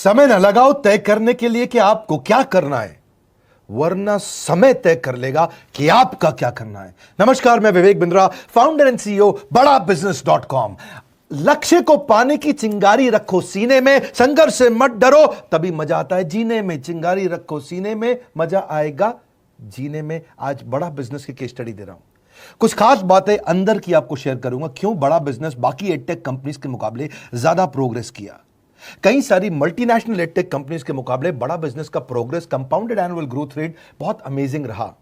समय न लगाओ तय करने के लिए कि आपको क्या करना है, वरना समय तय कर लेगा कि आपका क्या करना है। नमस्कार, मैं Vivek Bindra, founder and CEO बड़ा बिजनेस.com। लक्ष्य को पाने की चिंगारी रखो सीने में, संघर्ष से मत डरो, तभी मजा आता है जीने में। चिंगारी रखो सीने में, मजा आएगा जीने में। आज बड़ा बिजनेस की केस स्टडी दे रहा हूं, कुछ खास बातें अंदर की आपको शेयर करूंगा, क्यों बड़ा बिजनेस बाकी एडटेक कंपनीज के मुकाबले ज्यादा प्रोग्रेस किया। कई सारी मल्टीनेशनल एडटेक कंपनीज के मुकाबले बड़ा बिजनेस का progress, compounded annual growth rate बहुत अमेजिंग रहा।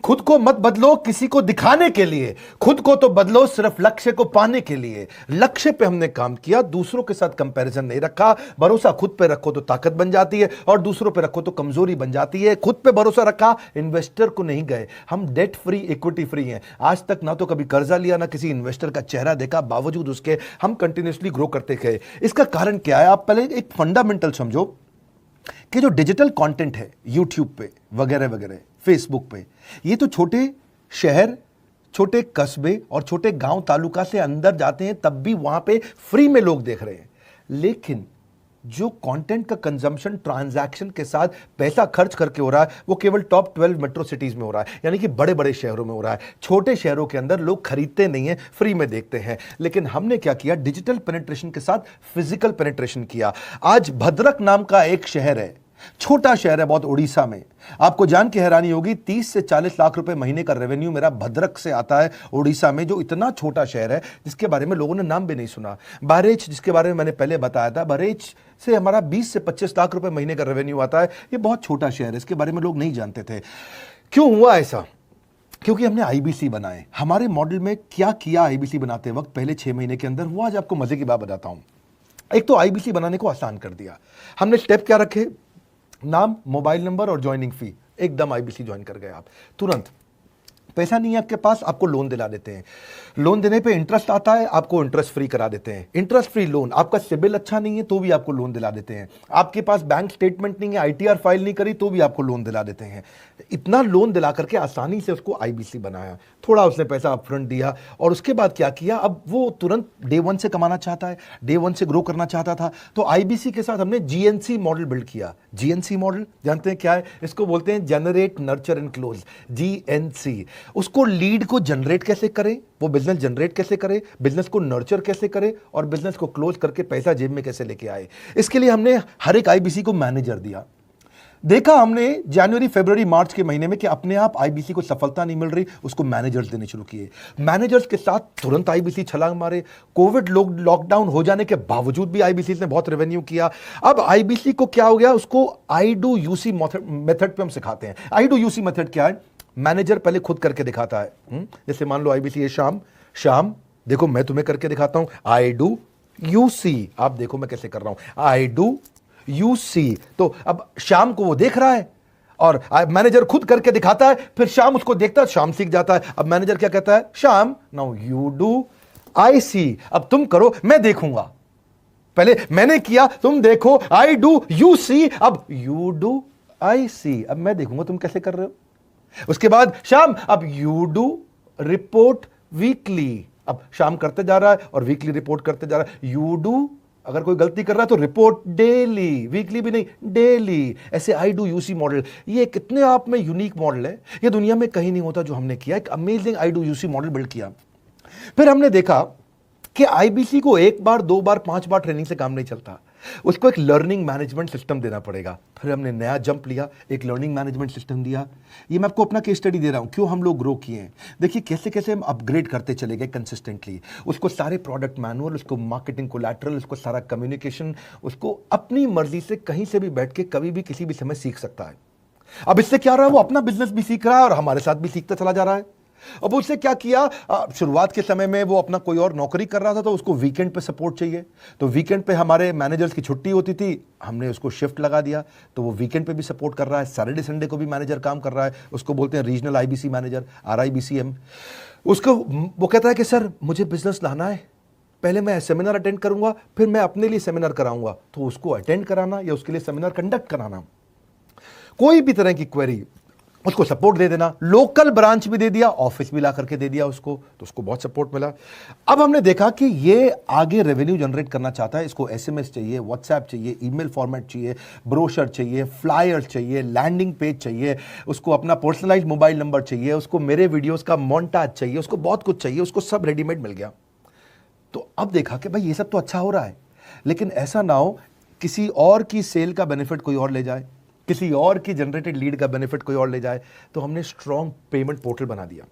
खुद को मत बदलो किसी को दिखाने के लिए, खुद को तो बदलो सिर्फ लक्ष्य को पाने के लिए। लक्ष्य पे हमने काम किया, दूसरों के साथ कंपैरिजन नहीं रखा। भरोसा खुद पे रखो तो ताकत बन जाती है, और दूसरों पे रखो तो कमजोरी बन जाती है। खुद पे भरोसा रखा, इन्वेस्टर को नहीं गए। हम डेट फ्री, इक्विटी फ्री हैं। आज तक ना तो कभी कर्जा लिया, ना किसी इन्वेस्टर का चेहरा देखा, बावजूद उसके हम कंटिन्यूसली ग्रो करते गए। इसका कारण क्या है? आप पहले एक फंडामेंटल समझो कि जो डिजिटल कंटेंट है यूट्यूब पे वगैरह वगैरह, फेसबुक पे, ये तो छोटे शहर, छोटे कस्बे और छोटे गांव तालुका से अंदर जाते हैं, तब भी वहां पे फ्री में लोग देख रहे हैं। लेकिन जो कंटेंट का कंजम्पशन ट्रांजैक्शन के साथ पैसा खर्च करके हो रहा है, वो केवल टॉप 12 मेट्रो सिटीज में हो रहा है, यानी कि बड़े बड़े शहरों में हो रहा है। छोटे शहरों के अंदर लोग खरीदते नहीं है, फ्री में देखते हैं। लेकिन हमने क्या किया? डिजिटल पेनिट्रेशन के साथ फिजिकल पेनिट्रेशन किया। आज भद्रक नाम का एक शहर है, छोटा शहर है बहुत, उड़ीसा में। आपको जान के हैरानी होगी, 30 से 40 लाख रुपए महीने का रेवेन्यू मेरा भद्रक से आता है, उड़ीसा में, जो इतना छोटा शहर है जिसके बारे में लोगों ने नाम भी नहीं सुना। बहरेच, जिसके बारे में मैंने पहले बताया था, बहरेच से हमारा 20 से 25 लाख रुपए महीने का रेवेन्यू आता है। ये बहुत छोटा शहर है, इसके बारे में लोग नहीं जानते थे। क्यों हुआ ऐसा? क्योंकि हमने आईबीसी बनाए। हमारे मॉडल में क्या किया आईबीसी बनाते वक्त, पहले 6 महीने के अंदर, वो आज आपको मजे की बात बताता हूं। एक तो आईबीसी बनाने को आसान कर दिया हमने। स्टेप क्या रखे? नाम, मोबाइल नंबर और ज्वाइनिंग फी। एकदम आईबीसी ज्वाइन कर गए आप तुरंत। पैसा नहीं है आपके पास, आपको लोन दिला देते हैं। लोन देने पे इंटरेस्ट आता है, आपको इंटरेस्ट फ्री करा देते हैं। Interest free loan. आपका सिबिल अच्छा नहीं है तो भी आपको लोन दिला देते हैं। आपके पास बैंक स्टेटमेंट नहीं है, आईटीआर फाइल नहीं करी, तो भी आपको लोन दिला देते हैं। इतना लोन दिला करके आसानी से उसको आईबीसी बनाया। थोड़ा उसने पैसा अपफ्रंट दिया, और उसके बाद क्या किया? अब वो तुरंत डे 1 से कमाना चाहता है, डे 1 से ग्रो करना चाहता था। तो आईबीसी के साथ हमने जीएनसी मॉडल बिल्ड किया। जीएनसी मॉडल जानते हैं क्या है? इसको बोलते हैं generate, nurture and close, GNC. उसको लीड को जनरेट कैसे करें, वो बिजनेस जनरेट कैसे करे, बिजनेस को नर्चर कैसे करे, और बिजनेस को क्लोज करके पैसा जेब में कैसे लेके आए। इसके लिए हमने हर एक आईबीसी को मैनेजर दिया। देखा हमने जनवरी, फरवरी, मार्च के महीने में कि अपने आप आईबीसी को सफलता नहीं मिल रही, उसको मैनेजर्स देने शुरू किए। मैनेजर्स के साथ तुरंत आईबीसी छलांग मारे। कोविड लॉकडाउन हो जाने के बावजूद भी आईबीसी ने बहुत रेवेन्यू किया। अब आईबीसी को क्या हो गया? उसको आई डू यूसी मेथड पे हम सिखाते हैं। आई डू यूसी मेथड क्या है? मैनेजर पहले खुद करके दिखाता है। जैसे मान लो आईबीसी है, शाम देखो मैं तुम्हें करके दिखाता हूं, आई डू यूसी। आप देखो मैं कैसे कर रहा हूं, आई डू यूसी। तो अब शाम को वो देख रहा है, और मैनेजर खुद करके दिखाता है, फिर शाम उसको देखता है, शाम सीख जाता है। अब मैनेजर क्या कहता है? शाम, नाउ यू डू आई सी। अब तुम करो, मैं देखूंगा। पहले मैंने किया, तुम देखो, आई डू यू सी, अब यू डू आई सी। अब मैं देखूंगा तुम कैसे कर रहे हो। उसके बाद शाम, अब यू डू रिपोर्ट वीकली। अब शाम करते जा रहा है और वीकली रिपोर्ट करते जा रहा है। यू डू, अगर कोई गलती कर रहा है तो रिपोर्ट डेली, वीकली भी नहीं, डेली। ऐसे आई डू यूसी मॉडल, ये कितने आप में यूनिक मॉडल है, ये दुनिया में कहीं नहीं होता जो हमने किया। एक amazing I do UC model build किया। फिर हमने देखा कि आईबीसी को 1 बार, 2 बार, 5 बार ट्रेनिंग से काम नहीं चलता, उसको एक लर्निंग मैनेजमेंट सिस्टम देना पड़ेगा। फिर हमने नया जंप लिया, एक लर्निंग मैनेजमेंट सिस्टम दिया। ये मैं आपको अपना केस स्टडी दे रहा हूं, क्यों हम लोग ग्रो किए हैं। देखिए कैसे कैसे हम अपग्रेड करते चले गए कंसिस्टेंटली। उसको सारे प्रोडक्ट मैनुअल, उसको मार्केटिंग कोलैटरल, उसको सारा कम्युनिकेशन, उसको अपनी मर्जी से कहीं से भी बैठ के कभी भी किसी भी समय सीख सकता है। अब इससे क्या रहा है? वो अपना बिजनेस भी सीख रहा है और हमारे साथ भी सीखता चला जा रहा है। अब उससे क्या किया? शुरुआत के समय में वो अपना कोई और नौकरी कर रहा था, तो उसको वीकेंड पे सपोर्ट चाहिए। तो वीकेंड पे हमारे मैनेजर्स की छुट्टी होती थी, हमने उसको शिफ्ट लगा दिया, तो वो वीकेंड पे भी सपोर्ट कर रहा है। सैटरडे संडे को भी मैनेजर काम कर रहा है। उसको बोलते हैं रीजनल आईबीसी मैनेजर, RIBCM। उसको वो कहता है कि सर मुझे बिजनेस लाना है, पहले मैं सेमिनार अटेंड करूंगा, फिर मैं अपने लिए सेमिनार कराऊंगा। तो उसको अटेंड कराना या उसके लिए सेमिनार कंडक्ट कराना, कोई भी तरह की क्वेरी, उसको सपोर्ट दे देना, लोकल ब्रांच भी दे दिया, ऑफिस भी ला करके दे दिया उसको, तो उसको बहुत सपोर्ट मिला। अब हमने देखा कि ये आगे रेवेन्यू जनरेट करना चाहता है, इसको एसएमएस चाहिए, व्हाट्सएप चाहिए, ईमेल फॉर्मेट चाहिए, ब्रोशर चाहिए, फ्लायर चाहिए, लैंडिंग पेज चाहिए, उसको अपना पर्सनलाइज्ड मोबाइल नंबर चाहिए, उसको मेरे वीडियोस का मोन्टाज चाहिए, उसको बहुत कुछ चाहिए, उसको सब रेडीमेड मिल गया। तो अब देखा कि भाई ये सब तो अच्छा हो रहा है, लेकिन ऐसा ना हो किसी और की सेल का बेनिफिट कोई और ले जाए, किसी और की जनरेटेड लीड का बेनिफिट कोई और ले जाए। तो हमने स्ट्रॉन्ग पेमेंट पोर्टल बना दिया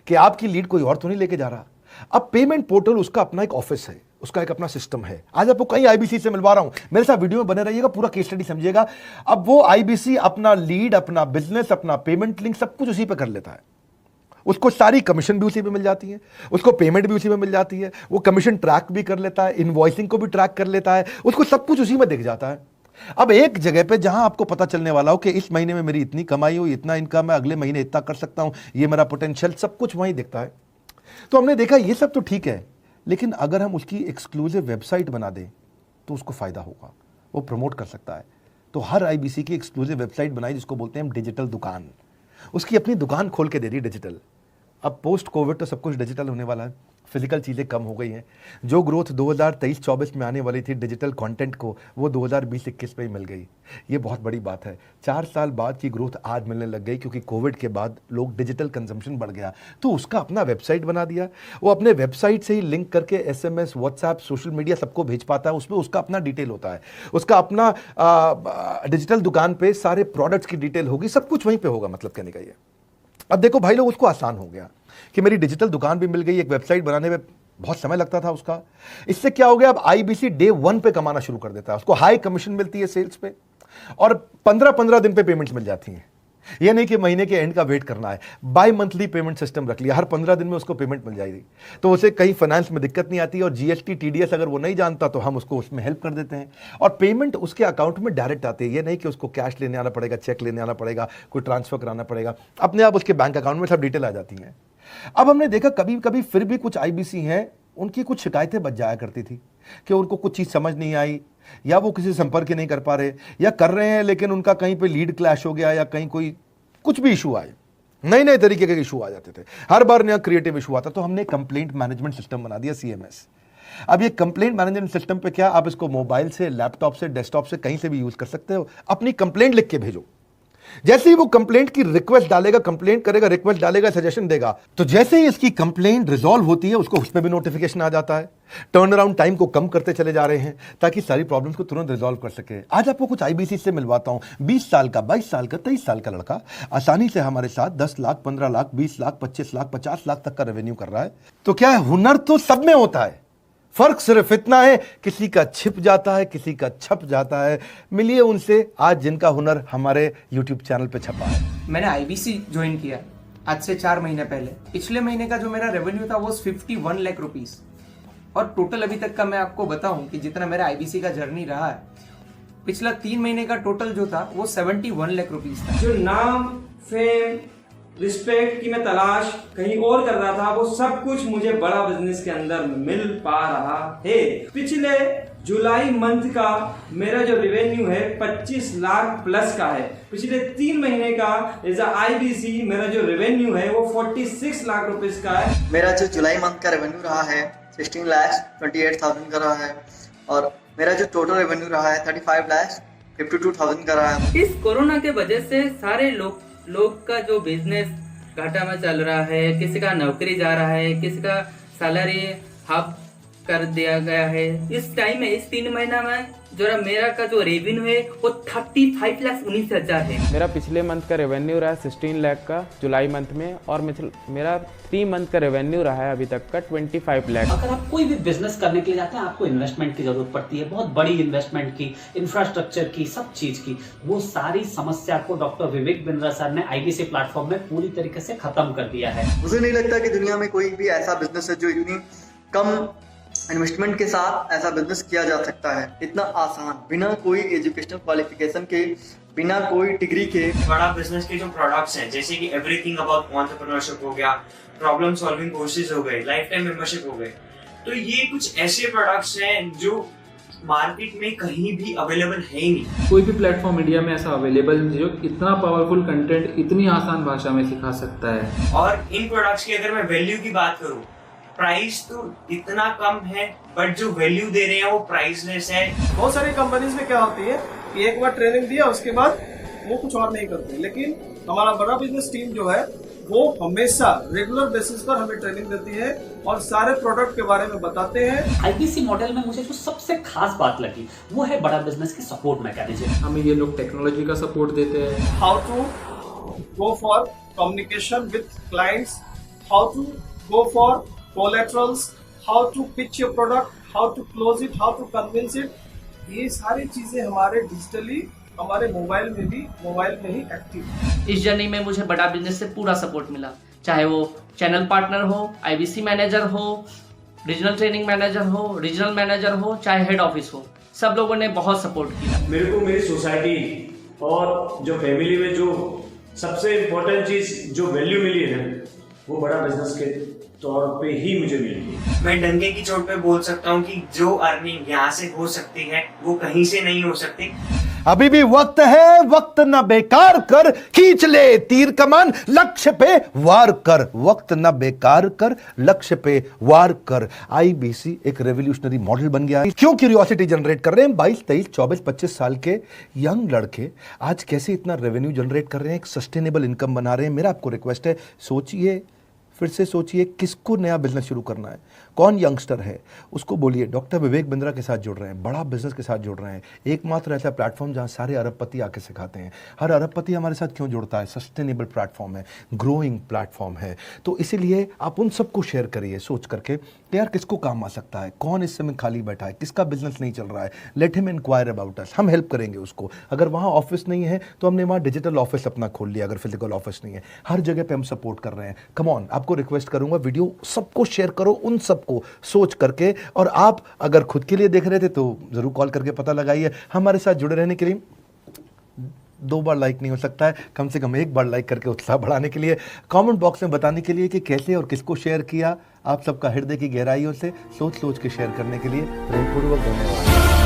कि आपकी लीड कोई और तो नहीं लेके जा रहा। अब पेमेंट पोर्टल उसका अपना एक ऑफिस है, उसका एक अपना सिस्टम है। आज आपको कई आईबीसी से मिलवा रहा हूं, मेरे साथ वीडियो में बने रहिएगा, पूरा केस स्टडी समझिएगा। अब वो आईबीसी अपना लीड, अपना बिजनेस, अपना पेमेंट लिंक सब कुछ उसी पे कर लेता है। उसको सारी कमीशन भी उसी पे मिल जाती है, उसको पेमेंट भी उसी में मिल जाती है, वो कमीशन ट्रैक भी कर लेता है, इनवॉइसिंग को भी ट्रैक कर लेता है, उसको सब कुछ उसी में दिख जाता है। अब एक जगह पे जहां आपको पता चलने वाला हो कि इस महीने में मेरी इतनी कमाई हुई, इतना इनकम है, अगले महीने इतना कर सकता हूं, ये मेरा पोटेंशियल, सब कुछ वहीं दिखता है। तो हमने देखा ये सब तो ठीक है, लेकिन अगर हम उसकी एक्सक्लूसिव वेबसाइट बना दें तो उसको फायदा होगा, वो प्रमोट कर सकता है। तो हर आईबीसी की एक्सक्लूसिव वेबसाइट बनाई जिसको बोलते हैं हम डिजिटल दुकान, उसकी अपनी दुकान खोल के दे दी डिजिटल। अब पोस्ट कोविड तो सब कुछ डिजिटल होने वाला है, फिजिकल चीज़ें कम हो गई हैं। जो ग्रोथ 2023-24 में आने वाली थी डिजिटल कंटेंट को, वो 2020-21 में ही मिल गई। ये बहुत बड़ी बात है। 4 साल बाद की ग्रोथ आज मिलने लग गई, क्योंकि कोविड के बाद लोग डिजिटल कंजम्पशन बढ़ गया। तो उसका अपना वेबसाइट बना दिया, वो अपने वेबसाइट से ही लिंक करके एसएमएस, व्हाट्सएप, सोशल मीडिया सबको भेज पाता है। उसमें उसका अपना डिटेल होता है, उसका अपना डिजिटल दुकान पे सारे प्रोडक्ट्स की डिटेल होगी, सब कुछ वहीं पर होगा। मतलब कहने का ये, अब देखो भाई लोग, उसको आसान हो गया कि मेरी डिजिटल दुकान भी मिल गई। एक वेबसाइट बनाने में बहुत समय लगता था उसका, इससे क्या हो गया, अब आईबीसी डे 1 पे कमाना शुरू कर देता है। उसको हाई कमीशन मिलती है सेल्स पे, और 15-15 दिन पे पेमेंट्स मिल जाती हैं। ये नहीं कि महीने के एंड का वेट करना है, बाई मंथली पेमेंट सिस्टम रख लिया, हर 15 दिन में उसको पेमेंट मिल जाएगी। तो उसे कहीं फाइनेंस में दिक्कत नहीं आती, और जीएसटी, टीडीएस अगर वो नहीं जानता तो हम उसको उसमें हेल्प कर देते हैं, और पेमेंट उसके अकाउंट में डायरेक्ट आती है। ये नहीं कि उसको कैश लेने आना पड़ेगा, चेक लेने आना पड़ेगा, कोई ट्रांसफर कराना पड़ेगा, अपने आप उसके बैंक अकाउंट में सब डिटेल आ जाती हैं। अब हमने देखा कभी कभी फिर भी कुछ आईबीसी हैं, उनकी कुछ शिकायतें बच जाया करती थी कि उनको कुछ चीज़ समझ नहीं आई, या वो किसी संपर्क ही नहीं कर पा रहे, या कर रहे हैं लेकिन उनका कहीं पे लीड क्लैश हो गया, या कहीं कोई कुछ भी इशू आए, नए नए तरीके के इशू आ जाते थे, हर बार नया क्रिएटिव इशू आता। तो हमने कंप्लेंट मैनेजमेंट सिस्टम बना दिया, सीएमएस। अब ये कंप्लेंट मैनेजमेंट सिस्टम पे क्या, आप इसको मोबाइल से, लैपटॉप से, डेस्कटॉप से, कहीं से भी यूज कर सकते हो। अपनी कंप्लेंट लिख के भेजो, जैसे ही वो कंप्लेंट की रिक्वेस्ट डालेगा, कंप्लेंट करेगा, रिक्वेस्ट डालेगा, सजेशन देगा, तो जैसे ही इसकी कंप्लेंट रिजॉल्व होती है उसको उसमें भी नोटिफिकेशन आ जाता है। टर्न अराउंड टाइम को कम करते चले जा रहे हैं ताकि सारी प्रॉब्लम्स को तुरंत रिजॉल्व कर सके। आज आपको कुछ आईबीसी से मिलवाता हूं, 20 साल का, 22 साल का, 23 साल का लड़का आसानी से हमारे साथ 10 लाख, 15 लाख, 20 लाख, 25 लाख, 50 लाख तक का रेवेन्यू कर रहा है। तो क्या है, हुनर तो सब में होता है, फर्क सिर्फ इतना है किसी का छिप जाता है, किसी का छप जाता है। मिलिए उनसे आज जिनका हुनर हमारे YouTube चैनल पे छपा है। मैंने आईबीसी ज्वाइन किया आज से 4 महीने पहले। पिछले महीने का जो मेरा रेवेन्यू था वो 51 लाख रुपीस, और टोटल अभी तक का मैं आपको बताऊं कि जितना मेरा आईबीसी का जर्नी रहा है, पिछला 3 महीने का टोटल जो था वो 71 लाख रुपीस था। जो नाम, फेम, रिस्पेक्ट की मैं तलाश कहीं और कर रहा था, वो सब कुछ मुझे बड़ा बिजनेस के अंदर मिल पा रहा है। पिछले जुलाई मंथ का मेरा जो रेवेन्यू है 25 लाख प्लस का है। पिछले 3 महीने का एज अ आईबीसी मेरा जो रेवेन्यू है वो 46 लाख रुपीस का है। मेरा जो जुलाई मंथ का रेवेन्यू रहा है 16 लाख 28,000 का रहा है, और मेरा जो टोटल रेवेन्यू रहा है 35 लाख 52,000 का रहा है। इस कोरोना के वजह से सारे लोग का जो बिजनेस घाटा में चल रहा है, किसी का नौकरी जा रहा है, किसी का सैलरी हाफ कर दिया गया है। इस टाइम में, इस 3 महीना में जो मेरा का जो रेवेन्यू है वो 35,19,000 है। मेरा पिछले मंथ का रेवेन्यू रहा है 16 लाख का जुलाई मंथ में, और मेरा 3 मंथ का रेवेन्यू रहा है अभी तक का 25 लाख। अगर आप कोई भी बिजनेस करने के लिए जाते हैं, आपको इन्वेस्टमेंट की जरूरत पड़ती है, बहुत बड़ी इन्वेस्टमेंट की, इंफ्रास्ट्रक्चर की, सब चीज की। वो सारी समस्या को डॉक्टर विवेक बिंद्रा सर ने आईबीसी प्लेटफॉर्म में पूरी तरीके से खत्म कर दिया है। मुझे नहीं लगता कि दुनिया में कोई भी ऐसा बिजनेस है जो इतनी कम इन्वेस्टमेंट के साथ ऐसा बिजनेस किया जा सकता है, इतना आसान, बिना कोई एजुकेशनल क्वालिफिकेशन के, बिना कोई डिग्री के। बड़ा बिजनेस के जो प्रोडक्ट्स हैं, जैसे कि एवरीथिंग अबाउट एंटरप्रेन्योरशिप हो गया, प्रॉब्लम सॉल्विंग कोर्सेज हो गए, लाइफ टाइम मेंबरशिप हो गए, तो ये कुछ ऐसे प्रोडक्ट्स हैं जो मार्केट में कहीं भी अवेलेबल है ही नहीं। कोई भी प्लेटफॉर्म इंडिया में ऐसा अवेलेबल नहीं जो इतना पावरफुल कंटेंट इतनी आसान भाषा में सिखा सकता है। और इन प्रोडक्ट्स की अगर मैं वैल्यू की बात करूं, प्राइस तो इतना कम है बट जो वैल्यू दे रहे हैं वो प्राइसलेस है। बहुत सारी कंपनीज में क्या होती है कि एक बार ट्रेनिंग दिया उसके बाद वो कुछ और नहीं करते, लेकिन हमारा बड़ा बिजनेस टीम जो है वो हमेशा रेगुलर बेसिस पर हमें ट्रेनिंग देती है और सारे प्रोडक्ट के बारे में बताते हैं। आईबीसी मॉडल में मुझे जो सबसे खास बात लगी वो है बड़ा बिजनेस की सपोर्ट मैकेनिज्म। हमें ये लोग टेक्नोलॉजी का सपोर्ट देते हैं, how to go for communication with clients, how to go for collaterals, how to pitch your product, how to close it, how to convince it. ये सारी चीजें हमारे डिजिटली हमारे मोबाइल में ही एक्टिव है। इस जर्नी में मुझे बड़ा बिजनेस से पूरा सपोर्ट मिला, चाहे वो चैनल पार्टनर हो, आईबीसी मैनेजर हो, रीजनल ट्रेनिंग मैनेजर हो, रीजनल मैनेजर हो, चाहे हेड ऑफिस हो, सब लोगों ने बहुत सपोर्ट किया। मेरे को मेरी सोसाइटी और जो फैमिली में जो सबसे इम्पोर्टेंट चीज जो वैल्यू मिली है ना, वो बड़ा बिजनेस के तौर पे ही मुझे मिली। मैं डंके की चोट पे बोल सकता हूँ कि जो अर्निंग यहाँ से हो सकती है वो कहीं से नहीं हो सकती। अभी भी वक्त है, वक्त न बेकार कर, खींच ले तीर कमान, लक्ष्य पे वार कर। वक्त न बेकार कर, लक्ष्य पे वार कर। आईबीसी एक रेवोल्यूशनरी मॉडल बन गया है। क्यों क्यूरियोसिटी जनरेट कर रहे हैं 22, 23, 24, 25 साल के यंग लड़के आज कैसे इतना रेवेन्यू जनरेट कर रहे हैं, एक सस्टेनेबल इनकम बना रहे हैं। मेरा आपको रिक्वेस्ट है, सोचिए, फिर से सोचिए, किसको नया बिजनेस शुरू करना है, कौन यंगस्टर है, उसको बोलिए डॉक्टर विवेक बिंद्रा के साथ जुड़ रहे हैं, बड़ा बिजनेस के साथ जुड़ रहे हैं। एकमात्र ऐसा प्लेटफॉर्म जहां सारे अरबपति आके सिखाते हैं। हर अरबपति हमारे साथ क्यों जुड़ता है? सस्टेनेबल प्लेटफॉर्म है, ग्रोइंग प्लेटफॉर्म है। तो इसीलिए आप उन सबको शेयर करिए सोच करके कि यार किसको काम आ सकता है, कौन इस समय खाली बैठा है, किसका बिजनेस नहीं चल रहा है, let him enquire about us. हम हेल्प करेंगे उसको। अगर वहाँ ऑफिस नहीं है तो हमने वहाँ डिजिटल ऑफिस अपना खोल लिया, अगर फिजिकल ऑफिस नहीं है। हर जगह पे हम सपोर्ट कर रहे हैं। कम ऑन, आपको रिक्वेस्ट करूंगा वीडियो सबको शेयर करो, उन सबको सोच करके। और आप अगर खुद के लिए देख रहे थे तो जरूर कॉल करके पता लगाइए। हमारे साथ जुड़े रहने के लिए 2 बार लाइक नहीं हो सकता है, कम से कम 1 बार लाइक करके उत्साह बढ़ाने के लिए, कमेंट बॉक्स में बताने के लिए कि कैसे और किसको शेयर किया। आप सबका हृदय की गहराइयों से सोच सोच के शेयर करने के लिए प्रेमपूर्वक धन्यवाद।